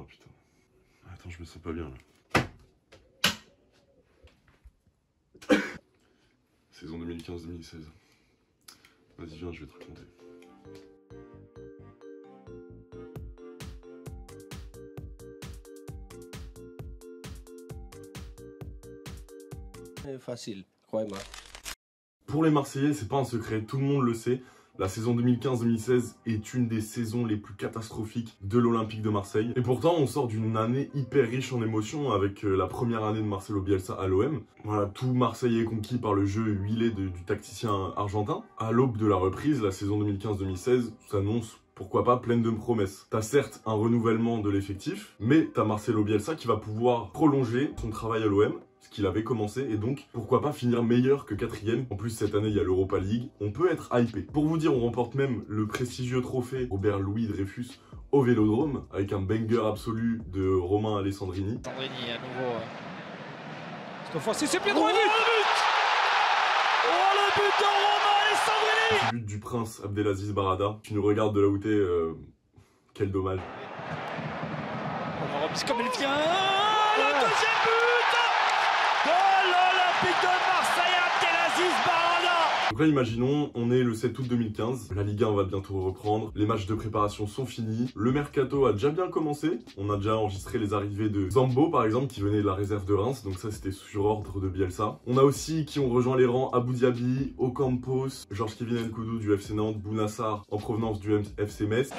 putain. Attends, je me sens pas bien là. Saison 2015-2016. Vas-y, viens, je vais te raconter. Facile, croyez-moi. Pour les Marseillais, c'est pas un secret, tout le monde le sait. La saison 2015-2016 est une des saisons les plus catastrophiques de l'Olympique de Marseille. Et pourtant, on sort d'une année hyper riche en émotions avec la première année de Marcelo Bielsa à l'OM. Voilà, tout Marseille est conquis par le jeu huilé du tacticien argentin. À l'aube de la reprise, la saison 2015-2016 s'annonce, pourquoi pas, pleine de promesses. T'as certes un renouvellement de l'effectif, mais t'as Marcelo Bielsa qui va pouvoir prolonger son travail à l'OM, ce qu'il avait commencé, et donc pourquoi pas finir meilleur que 4ème. En plus, cette année il y a l'Europa League, on peut être hypé. Pour vous dire, on remporte même le prestigieux trophée Robert Louis Dreyfus au Vélodrome avec un banger absolu de Romain Alessandrini. Alessandrini à nouveau. Cette fois-ci c'est pied droit, but. Oh, le but de Romain Alessandrini. But du prince Abdelaziz Barada. Tu nous regardes de là où t'es, quel dommage. On reprise comme il vient. Le deuxième but de l'Olympique de Marseille, Abdelaziz Barada. Donc là, imaginons, on est le 7 août 2015, la Ligue 1 va bientôt reprendre, les matchs de préparation sont finis, le mercato a déjà bien commencé, on a déjà enregistré les arrivées de Zambo par exemple, qui venait de la réserve de Reims, donc ça c'était sur ordre de Bielsa. On a aussi qui ont rejoint les rangs Abou Diaby, Ocampos, Georges-Kevin Nkoudou du FC Nantes, Bounassar en provenance du FC Metz,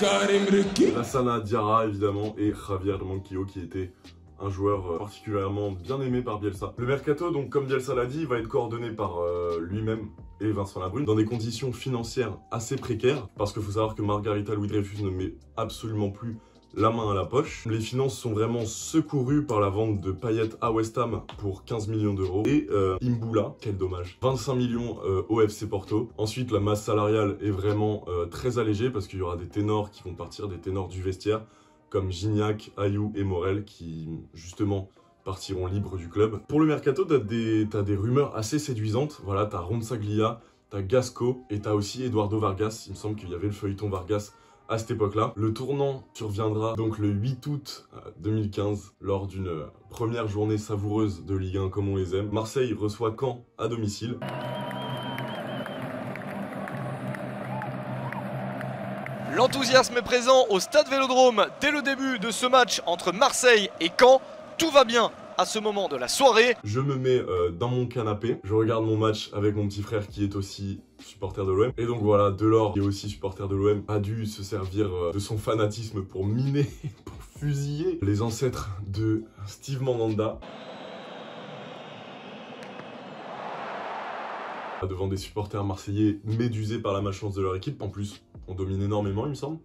Lassana Diarra évidemment, et Javier Manquillo qui était un joueur particulièrement bien aimé par Bielsa. Le mercato, donc comme Bielsa l'a dit, va être coordonné par lui-même et Vincent Labrune dans des conditions financières assez précaires, parce qu'il faut savoir que Margarita Louis Dreyfus ne met absolument plus la main à la poche. Les finances sont vraiment secourues par la vente de Payet à West Ham pour 15 millions d'euros et Imbula, quel dommage, 25 millions au FC Porto. Ensuite, la masse salariale est vraiment très allégée parce qu'il y aura des ténors qui vont partir, des ténors du vestiaire, comme Gignac, Ayou et Morel qui, justement, partiront libres du club. Pour le mercato, t'as des rumeurs assez séduisantes. Voilà, t'as Ronsaglia, t'as Gasco et t'as aussi Eduardo Vargas. Il me semble qu'il y avait le feuilleton Vargas à cette époque-là. Le tournant surviendra donc le 8 août 2015 lors d'une première journée savoureuse de Ligue 1 comme on les aime. Marseille reçoit Caen à domicile. L'enthousiasme est présent au Stade Vélodrome dès le début de ce match entre Marseille et Caen. Tout va bien à ce moment de la soirée. Je me mets dans mon canapé, je regarde mon match avec mon petit frère qui est aussi supporter de l'OM. Et donc voilà, Delors, qui est aussi supporter de l'OM, a dû se servir de son fanatisme pour miner, pour fusiller les ancêtres de Steve Mandanda. Devant des supporters marseillais médusés par la malchance de leur équipe. En plus, on domine énormément, il me semble.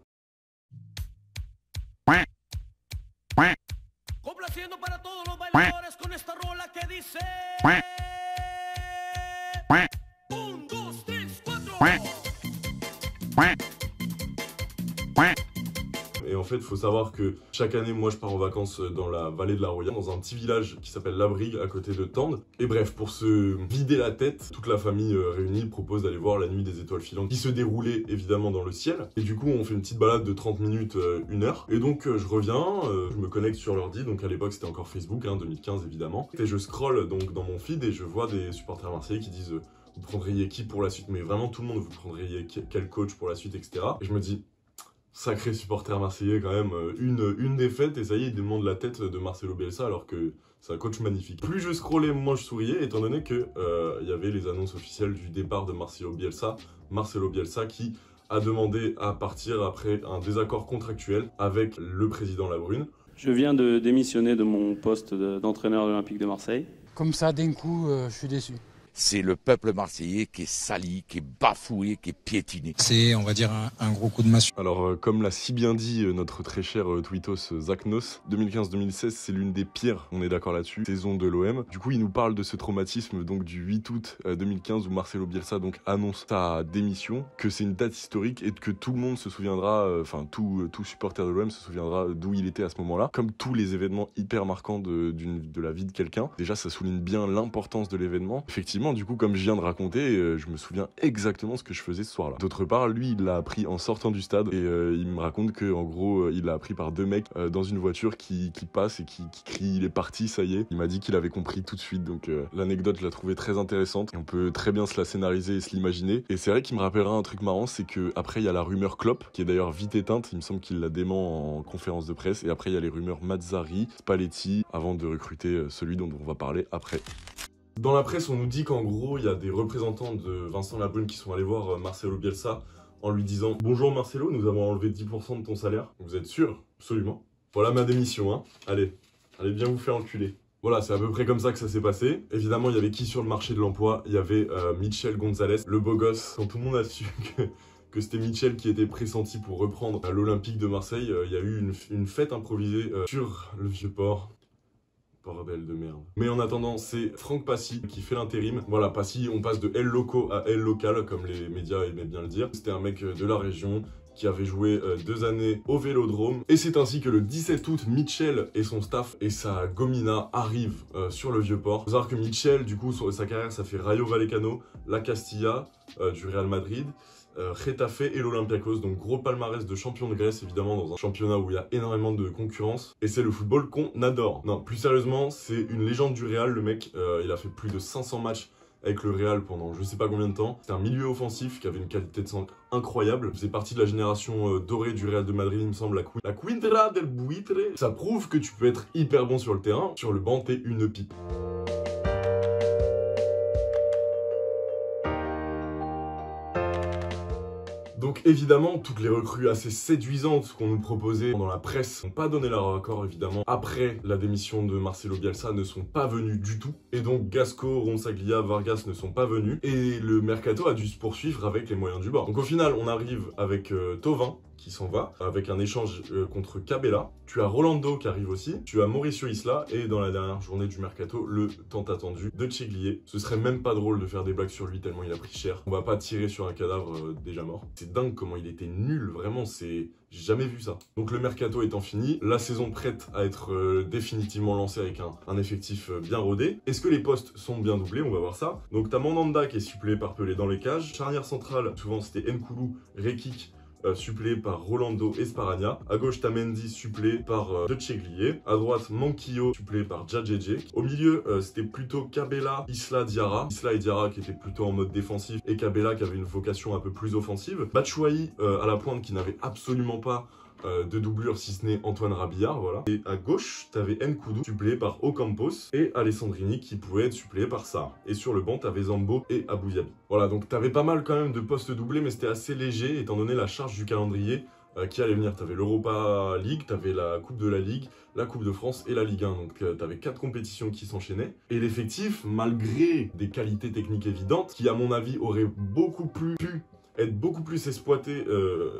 Et en fait, il faut savoir que chaque année, moi, je pars en vacances dans la vallée de la Roya, dans un petit village qui s'appelle Labrigue, à côté de Tende. Et bref, pour se vider la tête, toute la famille réunie propose d'aller voir la nuit des étoiles filantes, qui se déroulait évidemment dans le ciel. Et du coup, on fait une petite balade de 30 minutes, 1 heure. Et donc, je reviens, je me connecte sur l'ordi. Donc, à l'époque, c'était encore Facebook, 2015 évidemment. Et je scrolle donc dans mon feed et je vois des supporters marseillais qui disent vous prendriez qui pour la suite? Mais vraiment tout le monde, vous prendriez quel coach pour la suite, etc. Et je me dis, sacré supporter marseillais quand même, une défaite et ça y est, il demande la tête de Marcelo Bielsa alors que c'est un coach magnifique. Plus je scrollais, moins je souriais, étant donné que il y avait les annonces officielles du départ de Marcelo Bielsa qui a demandé à partir après un désaccord contractuel avec le président Labrune. Je viens de démissionner de mon poste d'entraîneur de l'Olympique de Marseille. Comme ça, d'un coup, je suis déçu. C'est le peuple marseillais qui est sali, qui est bafoué, qui est piétiné. C'est, on va dire, un gros coup de massue. Alors, comme l'a si bien dit notre très cher tweetos Zach Nos, 2015-2016, c'est l'une des pires, on est d'accord là-dessus, saison de l'OM. Du coup, il nous parle de ce traumatisme donc du 8 août 2015 où Marcelo Bielsa donc annonce sa démission, que c'est une date historique et que tout le monde se souviendra, enfin tout supporter de l'OM se souviendra d'où il était à ce moment-là. Comme tous les événements hyper marquants de la vie de quelqu'un, déjà ça souligne bien l'importance de l'événement. Effectivement, effectivement, du coup, comme je viens de raconter, je me souviens exactement ce que je faisais ce soir-là. D'autre part, lui, il l'a appris en sortant du stade et il me raconte que, en gros, il l'a appris par 2 mecs dans une voiture qui passe et qui crie il est parti, ça y est. Il m'a dit qu'il avait compris tout de suite, donc l'anecdote, je la trouvais très intéressante. Et on peut très bien se la scénariser et se l'imaginer. Et c'est vrai qu'il me rappellera un truc marrant, c'est que après il y a la rumeur Klopp, qui est d'ailleurs vite éteinte. Il me semble qu'il la dément en conférence de presse. Et après il y a les rumeurs Mazzarri, Spalletti, avant de recruter celui dont on va parler après. Dans la presse, on nous dit qu'en gros, il y a des représentants de Vincent Labrune qui sont allés voir Marcelo Bielsa en lui disant « Bonjour Marcelo, nous avons enlevé 10% de ton salaire. » Vous êtes sûr? Absolument. Voilà ma démission, hein. Allez bien vous faire enculer. Voilà, c'est à peu près comme ça que ça s'est passé. Évidemment, il y avait qui sur le marché de l'emploi? Il y avait Michel Gonzalez, le beau gosse. Quand tout le monde a su que c'était Michel qui était pressenti pour reprendre l'Olympique de Marseille, il y a eu une fête improvisée sur le Vieux-Port. Bordel de merde. Mais en attendant, c'est Franck Passy qui fait l'intérim. Voilà, Passy, on passe de L loco à L local, comme les médias aimaient bien le dire. C'était un mec de la région qui avait joué 2 années au Vélodrome. Et c'est ainsi que le 17 août, Michel et son staff et sa gomina arrivent sur le Vieux-Port. Faut savoir que Michel, du coup, sur sa carrière, ça fait Rayo Vallecano, la Castilla, du Real Madrid, Getafe et l'Olympiakos, donc gros palmarès de champion de Grèce, évidemment, dans un championnat où il y a énormément de concurrence. Et c'est le football qu'on adore. Non, plus sérieusement, c'est une légende du Real, le mec. Il a fait plus de 500 matchs avec le Real pendant je sais pas combien de temps. C'est un milieu offensif qui avait une qualité de centre incroyable. Il faisait partie de la génération dorée du Real de Madrid, il me semble, la Quintra del Buitre. Ça prouve que tu peux être hyper bon sur le terrain. Sur le banc, t'es une pipe. Donc évidemment, toutes les recrues assez séduisantes qu'on nous proposait dans la presse n'ont pas donné leur accord évidemment. Après la démission de Marcelo Bielsa ne sont pas venus du tout. Et donc Gasco, Ronsaglia, Vargas ne sont pas venus. Et le mercato a dû se poursuivre avec les moyens du bord. Donc au final, on arrive avec Thauvin qui s'en va, avec un échange contre Cabella. Tu as Rolando qui arrive aussi, tu as Mauricio Isla, et dans la dernière journée du mercato, le tant attendu de Tcheglier. Ce serait même pas drôle de faire des blagues sur lui tellement il a pris cher. On va pas tirer sur un cadavre déjà mort. C'est dingue comment il était nul, vraiment, j'ai jamais vu ça. Donc le mercato étant fini, la saison prête à être définitivement lancée avec un effectif bien rodé. Est-ce que les postes sont bien doublés? On va voir ça. Donc t'as Mandanda qui est suppléé par Pelé dans les cages. Charnière centrale, souvent c'était Nkoulou, Rekik, suppléé par Rolando et Sparagna. À gauche, t'as Mendy suppléé par De Tcheglier. À droite, Manquillo suppléé par Djadjedje. Au milieu, c'était plutôt Cabella, Isla, Diarra. Isla et Diarra qui étaient plutôt en mode défensif et Cabella qui avait une vocation un peu plus offensive. Batshuayi à la pointe qui n'avait absolument pas de doublure si ce n'est Antoine Rabillard, voilà. Et à gauche, t'avais Nkoudou suppléé par Ocampos et Alessandrini qui pouvait être suppléé par Sarr. Et sur le banc, t'avais Zambo et Abouyabi. Voilà, donc t'avais pas mal quand même de postes doublés, mais c'était assez léger étant donné la charge du calendrier qui allait venir. T'avais l'Europa League, t'avais la Coupe de la Ligue, la Coupe de France et la Ligue 1. Donc t'avais 4 compétitions qui s'enchaînaient. Et l'effectif, malgré des qualités techniques évidentes, qui à mon avis auraient beaucoup plus pu être beaucoup plus exploité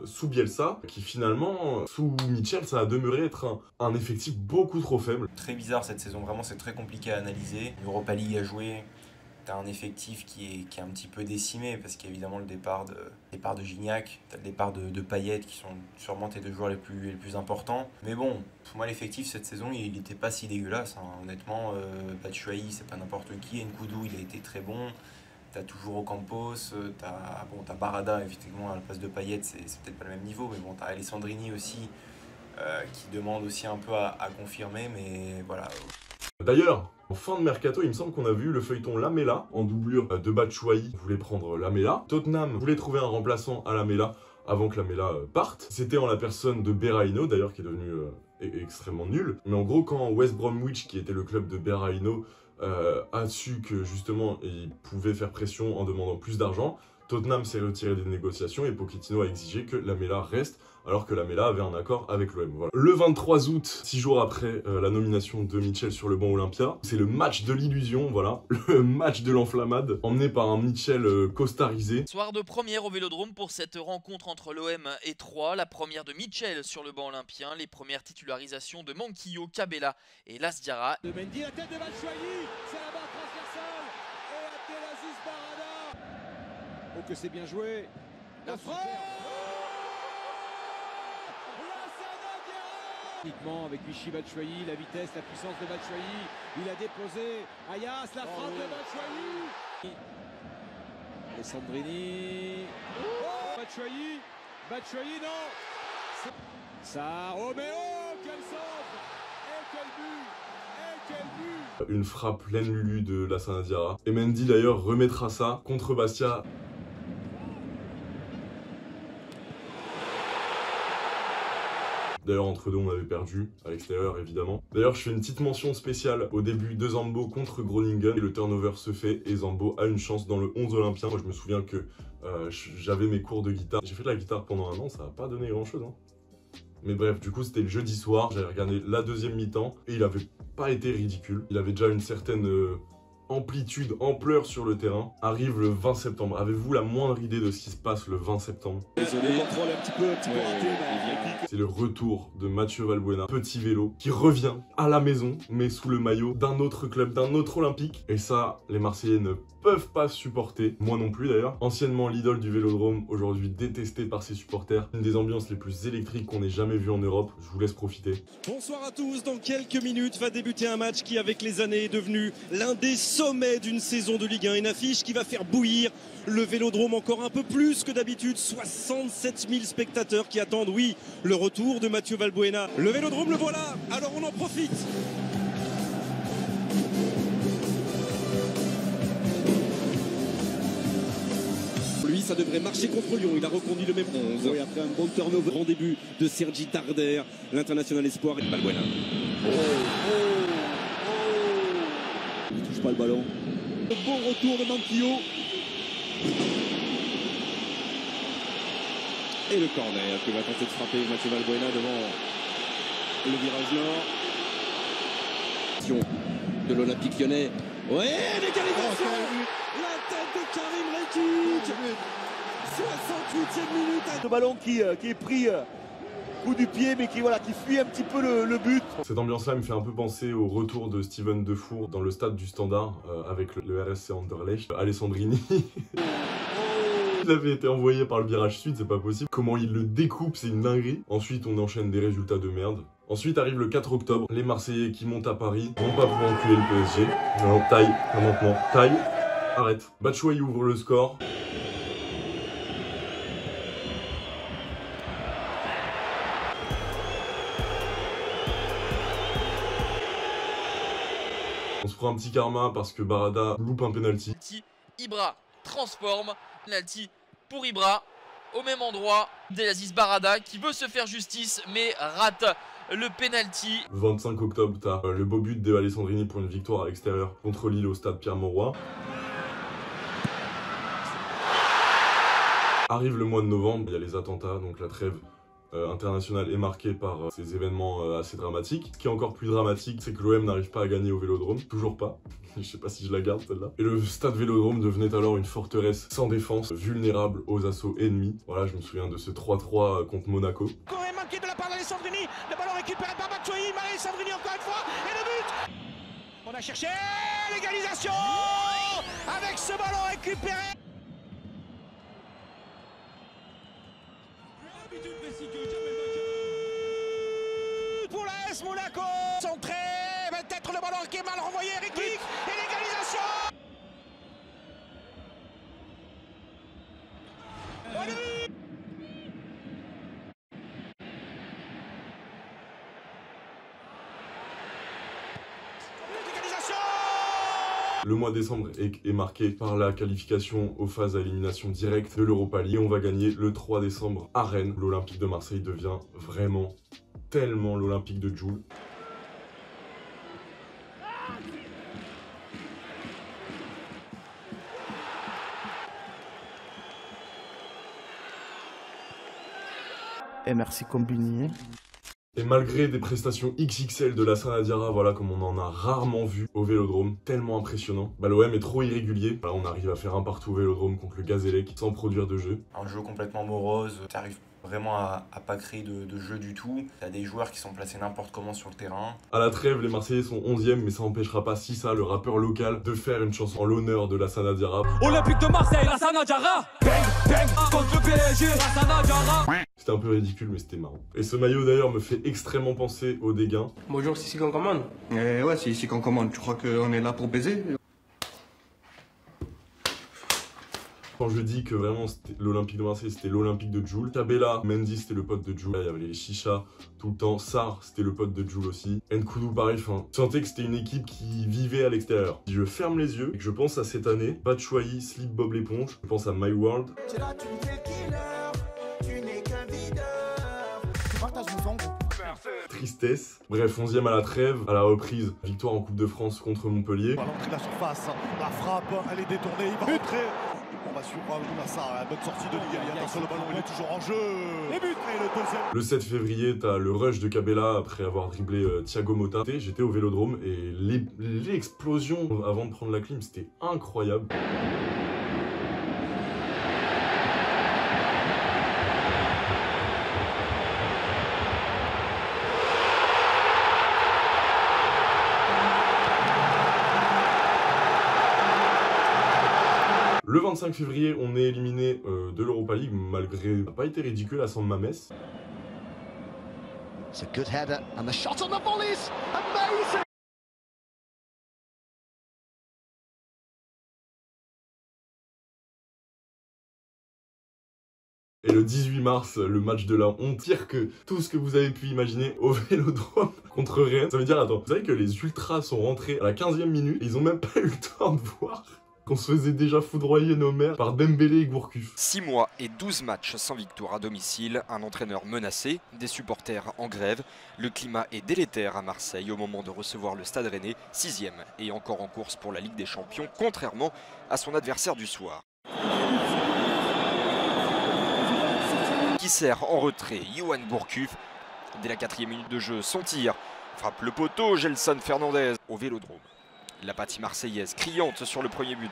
sous Bielsa, qui finalement, sous Michel, ça a demeuré être un effectif beaucoup trop faible. Très bizarre cette saison, vraiment c'est très compliqué à analyser. L'Europa League a joué, t'as un effectif qui est un petit peu décimé, parce qu'il y a évidemment le départ de Gignac, t'as le départ de Payet, qui sont sûrement tes 2 joueurs les plus importants. Mais bon, pour moi l'effectif cette saison, il n'était pas si dégueulasse, hein. Honnêtement, Batshuayi, c'est pas n'importe qui, Nkoudou, il a été très bon. T'as toujours Ocampos, t'as Barada, effectivement, à la place de Payet, c'est peut-être pas le même niveau, mais bon, t'as Alessandrini aussi, qui demande aussi un peu à confirmer, mais voilà. D'ailleurs, en fin de mercato, il me semble qu'on a vu le feuilleton Lamela en doublure de Batshuayi. On voulait prendre Lamela. Tottenham voulait trouver un remplaçant à Lamela avant que Lamela parte. C'était en la personne de Berahino, d'ailleurs, qui est devenu extrêmement nul. Mais en gros, quand West Bromwich, qui était le club de Berahino, a su que justement il pouvait faire pression en demandant plus d'argent, Tottenham s'est retiré des négociations et Pochettino a exigé que Lamela reste, alors que Lamela avait un accord avec l'OM. Voilà. Le 23 août, 6 jours après la nomination de Michel sur le banc Olympia, c'est le match de l'illusion, voilà, le match de l'enflammade, emmené par un Michel costarisé. Soir de première au Vélodrome pour cette rencontre entre l'OM et Troyes, la première de Michel sur le banc olympien, les premières titularisations de Manquillo, Cabella et Las Diarra. De Mendy, la tête de Batshuayi, c'est la barre transversale, et Abdelaziz Barada. Oh que c'est bien joué, la frappe. Uniquement avec Vichy Batshuayi, la vitesse, la puissance de Batshuayi. Il a déposé. Ayas, la frappe de Batshuayi. Alessandrini. Oh, Batshuayi, non. Ça, Roméo, quel centre. Et quel but. Une frappe pleine lulu de Lassana Diarra. Et Mendy d'ailleurs remettra ça contre Bastia. D'ailleurs, entre deux, on avait perdu, à l'extérieur évidemment. D'ailleurs, je fais une petite mention spéciale au début de Zambo contre Groningen. Et le turnover se fait et Zambo a une chance dans le 11 olympien. Moi, je me souviens que j'avais mes cours de guitare. J'ai fait de la guitare pendant un an, ça n'a pas donné grand chose. Hein. Mais bref, du coup, c'était le jeudi soir. J'avais regardé la deuxième mi-temps et il avait pas été ridicule. Il avait déjà une certaine amplitude, ampleur sur le terrain. Arrive le 20 septembre. Avez-vous la moindre idée de ce qui se passe le 20 septembre? Désolé, le contrôle est un petit peu raté. C'est le retour de Mathieu Valbuena, petit vélo, qui revient à la maison, mais sous le maillot d'un autre club, d'un autre olympique. Et ça, les Marseillais ne peuvent pas supporter, moi non plus d'ailleurs. Anciennement l'idole du Vélodrome, aujourd'hui détesté par ses supporters. Une des ambiances les plus électriques qu'on ait jamais vues en Europe. Je vous laisse profiter. Bonsoir à tous, dans quelques minutes va débuter un match qui avec les années est devenu l'un des sommets d'une saison de Ligue 1. Une affiche qui va faire bouillir le Vélodrome encore un peu plus que d'habitude. 67 000 spectateurs qui attendent, oui, le retour de Mathieu Valbuena. Le Vélodrome, le voilà, alors on en profite. Lui, ça devrait marcher contre Lyon. Il a reconduit le même 11. Oui, après un bon turnover. Grand début de Sergi Tarder, l'international espoir. Et Valbuena. Il ne touche pas le ballon. Le bon retour de Manquillo. Et le corner qui va tenter de frapper Mathieu Valbuena devant le virage nord. De l'Olympique Lyonnais. Ouais, l'égalisation. La tête de Karim Rekik. 68e minute. Le ballon qui est pris coup du pied, mais qui fuit un petit peu le but. Cette ambiance-là me fait un peu penser au retour de Steven Defour dans le stade du Standard avec le RSC Anderlecht. Alessandrini. Il avait été envoyé par le virage sud, c'est pas possible. Comment il le découpe, c'est une dinguerie. Ensuite, on enchaîne des résultats de merde. Ensuite arrive le 4 octobre, les Marseillais qui montent à Paris vont pas pouvoir enculer le PSG. Non, taille, maintenant, taille, arrête. Batshuayi ouvre le score. On se prend un petit karma parce que Barada loupe un penalty. Ibra transforme, penalty pour Ibra. Au même endroit, Abdelaziz Barada qui veut se faire justice mais rate le penalty. 25 octobre, t'as le beau but de Alessandrini pour une victoire à l'extérieur contre Lille au stade Pierre-Mauroy. Arrive le mois de novembre, il y a les attentats, donc la trêve internationale est marquée par ces événements assez dramatiques. Ce qui est encore plus dramatique, c'est que l'OM n'arrive pas à gagner au Vélodrome, toujours pas. Je sais pas si je la garde celle-là. Et le stade Vélodrome devenait alors une forteresse sans défense, vulnérable aux assauts ennemis. Voilà, je me souviens de ce 3-3 contre Monaco. Corée manqué de la part d'Alessandrini, le ballon récupéré par Batshuayi, Alessandrini encore une fois, et le but. On a cherché l'égalisation avec ce ballon récupéré. Pour l'AS Monaco, centré, peut-être le ballon qui est mal renvoyé, Rekik, et l'égalisation. Le mois de décembre est marqué par la qualification aux phases à élimination directe de l'Europa League. Et on va gagner le 3 décembre à Rennes. L'Olympique de Marseille devient vraiment tellement l'Olympique de Joule. Et merci Combini. Et malgré des prestations XXL de Lassana Diarra, voilà, comme on en a rarement vu au Vélodrome, tellement impressionnant, bah l'OM est trop irrégulier. Là, on arrive à faire un partout au Vélodrome contre le Gazélec sans produire de jeu. Un jeu complètement morose, t'arrives vraiment à pas créer de jeu du tout. T'as des joueurs qui sont placés n'importe comment sur le terrain. À la trêve, les Marseillais sont 11e, mais ça n'empêchera pas Sissa, le rappeur local, de faire une chanson en l'honneur de Lassana Diarra. Olympique de Marseille, Lassana Diarra. Bang, bang, contre le PSG, Lassana Diarra. C'était un peu ridicule, mais c'était marrant. Et ce maillot d'ailleurs me fait extrêmement penser au Dégain. Bonjour, c'est ici qu'on commande. Ouais, c'est ici qu'on commande. Tu crois qu'on est là pour baiser? Quand je dis que vraiment l'Olympique de Marseille c'était l'Olympique de Jul, Cabella, Mendy c'était le pote de Jul, il y avait les chichas tout le temps, Sarr c'était le pote de Jul aussi, Nkoudou pareil, enfin, je sentais que c'était une équipe qui vivait à l'extérieur. Si je ferme les yeux et que je pense à cette année, Batshuayi, Slip Bob l'éponge, je pense à My World. Tristesse. Bref, 11e à la trêve, à la reprise, victoire en Coupe de France contre Montpellier. À l'entrée de la surface, la frappe, elle est détournée, il va rentrer. On va suivre Massa, la bonne sortie de Ligali. Attention, le ballon, il est toujours en jeu. Les buts et le deuxième. Le 7 février, t'as le rush de Cabella après avoir dribblé Thiago Motta. J'étais au Vélodrome et l'explosion avant de prendre la clim, c'était incroyable. Le 25 février, on est éliminé de l'Europa League, malgré... Ça n'a pas été ridicule à San Mamés. It's a good header, and the shot on the volley is amazing! Et le 18 mars, le match de la honte, pire que tout ce que vous avez pu imaginer au Vélodrome contre Rennes. Ça veut dire, attends, vous savez que les Ultras sont rentrés à la 15e minute, ils ont même pas eu le temps de voir qu'on se faisait déjà foudroyer nos mères par Dembélé et Gourcuff. 6 mois et 12 matchs sans victoire à domicile, un entraîneur menacé, des supporters en grève. Le climat est délétère à Marseille au moment de recevoir le Stade Rennais, 6e et encore en course pour la Ligue des Champions, contrairement à son adversaire du soir. Qui sert en retrait Yoann Gourcuff. Dès la 4e minute de jeu, son tir frappe le poteau, Gelson Fernandez au Vélodrome. La partie marseillaise criante sur le premier but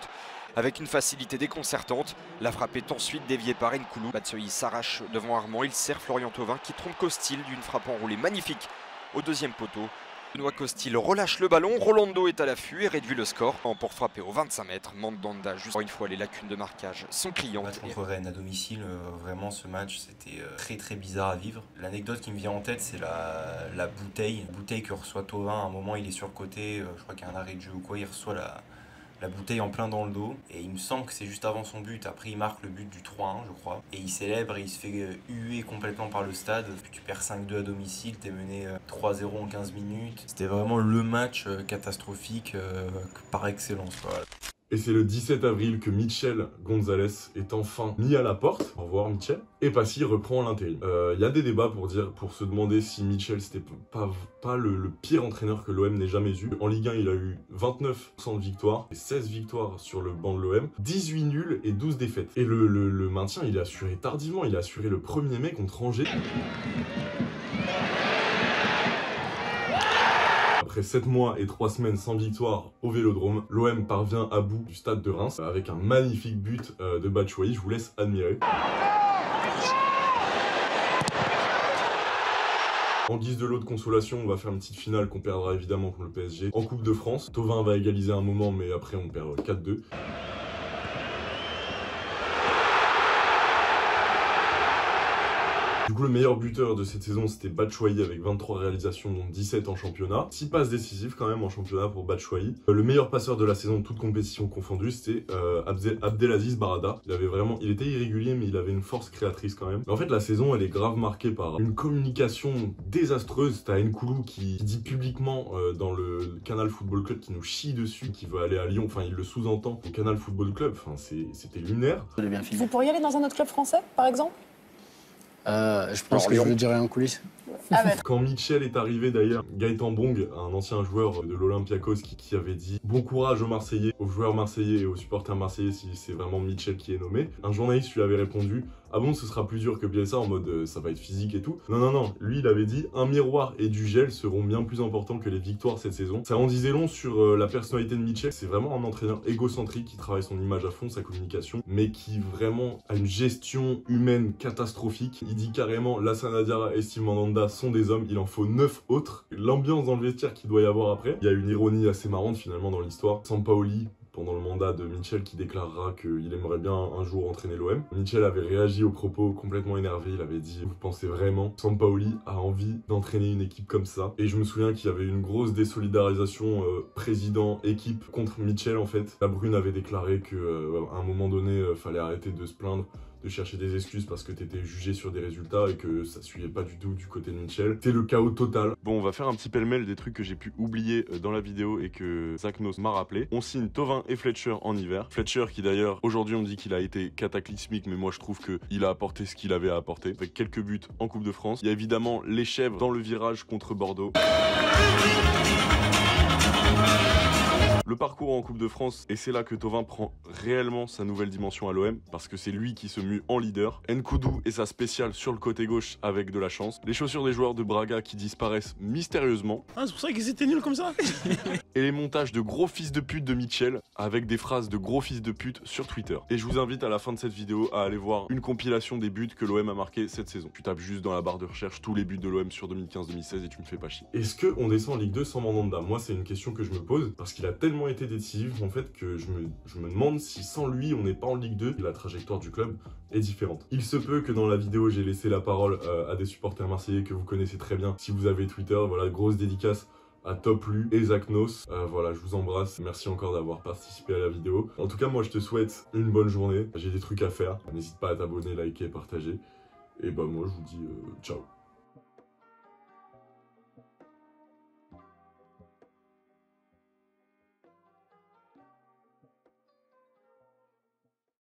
avec une facilité déconcertante. La frappe est ensuite déviée par Nkoudou. Batshuayi s'arrache devant Armand, il sert Florian Thauvin qui trompe Costil d'une frappe enroulée magnifique au deuxième poteau. Benoît Costil relâche le ballon, Rolando est à l'affût et réduit le score. Pour frapper aux 25 mètres, Mandanda, juste une fois les lacunes de marquage sont criantes. Contre Rennes à domicile, vraiment ce match c'était très bizarre à vivre. L'anecdote qui me vient en tête c'est la bouteille. La bouteille que reçoit Thauvin, à un moment il est surcoté, je crois qu'il y a un arrêt de jeu ou quoi, il reçoit la bouteille en plein dans le dos. Et il me semble que c'est juste avant son but. Après il marque le but du 3-1 je crois. Et il célèbre et il se fait huer complètement par le stade. Tu perds 5-2 à domicile, t'es mené 3-0 en 15 minutes. C'était vraiment le match catastrophique par excellence quoi. Et c'est le 17 avril que Michel Gonzalez est enfin mis à la porte. Au revoir Michel. Et Passy reprend l'intérim. Y a des débats pour se demander si Michel c'était pas le pire entraîneur que l'OM n'ait jamais eu. En Ligue 1, il a eu 29% de victoires, et 16 victoires sur le banc de l'OM, 18 nuls et 12 défaites. Et le maintien, il est assuré tardivement. Il a assuré le 1er mai contre Angers. Après 7 mois et 3 semaines sans victoire au Vélodrome, l'OM parvient à bout du stade de Reims avec un magnifique but de Batshuayi, je vous laisse admirer. En guise de lot de consolation, on va faire une petite finale qu'on perdra évidemment contre le PSG en Coupe de France. Thauvin va égaliser un moment, mais après on perd 4-2. Du coup, le meilleur buteur de cette saison, c'était Batshuayi avec 23 réalisations, dont 17 en championnat. 6 passes décisives quand même en championnat pour Batshuayi. Le meilleur passeur de la saison, toute compétition confondue, c'était Abdelaziz Barada. Il était irrégulier, mais il avait une force créatrice quand même. Mais en fait, la saison, elle est grave marquée par une communication désastreuse. T'as Nkoudou qui dit publiquement dans le Canal Football Club qui nous chie dessus, qui veut aller à Lyon. Enfin, il le sous-entend au Canal Football Club. Enfin, c'était lunaire. Vous pourriez aller dans un autre club français, par exemple? Je pense que je le dirai en coulisses. Ah ouais. Quand Michel est arrivé d'ailleurs, Gaëtan Bong, un ancien joueur de l'Olympiakos qui avait dit « Bon courage aux Marseillais, aux joueurs marseillais et aux supporters marseillais si c'est vraiment Michel qui est nommé ». Un journaliste lui avait répondu « Ah bon, ce sera plus dur que Bielsa en mode ça va être physique et tout ». Non, lui il avait dit « Un miroir et du gel seront bien plus importants que les victoires cette saison ». Ça en disait long sur la personnalité de Michel. C'est vraiment un entraîneur égocentrique qui travaille son image à fond, sa communication, mais qui vraiment a une gestion humaine catastrophique. Il dit carrément « Lassana Diarra et Steve Mandanda sont des hommes, il en faut 9 autres ». L'ambiance dans le vestiaire qu'il doit y avoir après. Il y a une ironie assez marrante finalement dans l'histoire. Sampaoli pendant le mandat de Mitchell qui déclarera qu'il aimerait bien un jour entraîner l'OM. Mitchell avait réagi aux propos complètement énervé, il avait dit « Vous pensez vraiment Sampaoli a envie d'entraîner une équipe comme ça ?» Et je me souviens qu'il y avait une grosse désolidarisation président-équipe contre Mitchell en fait. La Brune avait déclaré qu'à un moment donné, fallait arrêter de se plaindre, de chercher des excuses parce que t'étais jugé sur des résultats et que ça suivait pas du tout du côté de Mitchell. C'est le chaos total. Bon, on va faire un petit pêle-mêle des trucs que j'ai pu oublier dans la vidéo et que Zach Knoss m'a rappelé. On signe Thauvin et Fletcher en hiver. Fletcher qui d'ailleurs, aujourd'hui on dit qu'il a été cataclysmique, mais moi je trouve qu'il a apporté ce qu'il avait à apporter, avec quelques buts en Coupe de France. Il y a évidemment les chèvres dans le virage contre Bordeaux. Le parcours en Coupe de France, et c'est là que Thauvin prend réellement sa nouvelle dimension à l'OM, parce que c'est lui qui se mue en leader. Nkoudou et sa spéciale sur le côté gauche avec de la chance. Les chaussures des joueurs de Braga qui disparaissent mystérieusement. Ah, c'est pour ça qu'ils étaient nuls comme ça. Et les montages de gros fils de pute de Mitchell, avec des phrases de gros fils de pute sur Twitter. Et je vous invite à la fin de cette vidéo à aller voir une compilation des buts que l'OM a marqués cette saison. Tu tapes juste dans la barre de recherche tous les buts de l'OM sur 2015-2016 et tu me fais pas chier. Est-ce qu'on descend en Ligue 2 sans Mandanda? Moi, c'est une question que je me pose, parce qu'il a tellement été décisif en fait que je me demande si sans lui on n'est pas en Ligue 2 et la trajectoire du club est différente. Il se peut que dans la vidéo j'ai laissé la parole à des supporters marseillais que vous connaissez très bien. Si vous avez Twitter, voilà, grosse dédicace à Top Lu et Zach Knoss. Voilà, je vous embrasse. Merci encore d'avoir participé à la vidéo. En tout cas, moi je te souhaite une bonne journée. J'ai des trucs à faire. N'hésite pas à t'abonner, liker, partager. Et bah moi je vous dis ciao.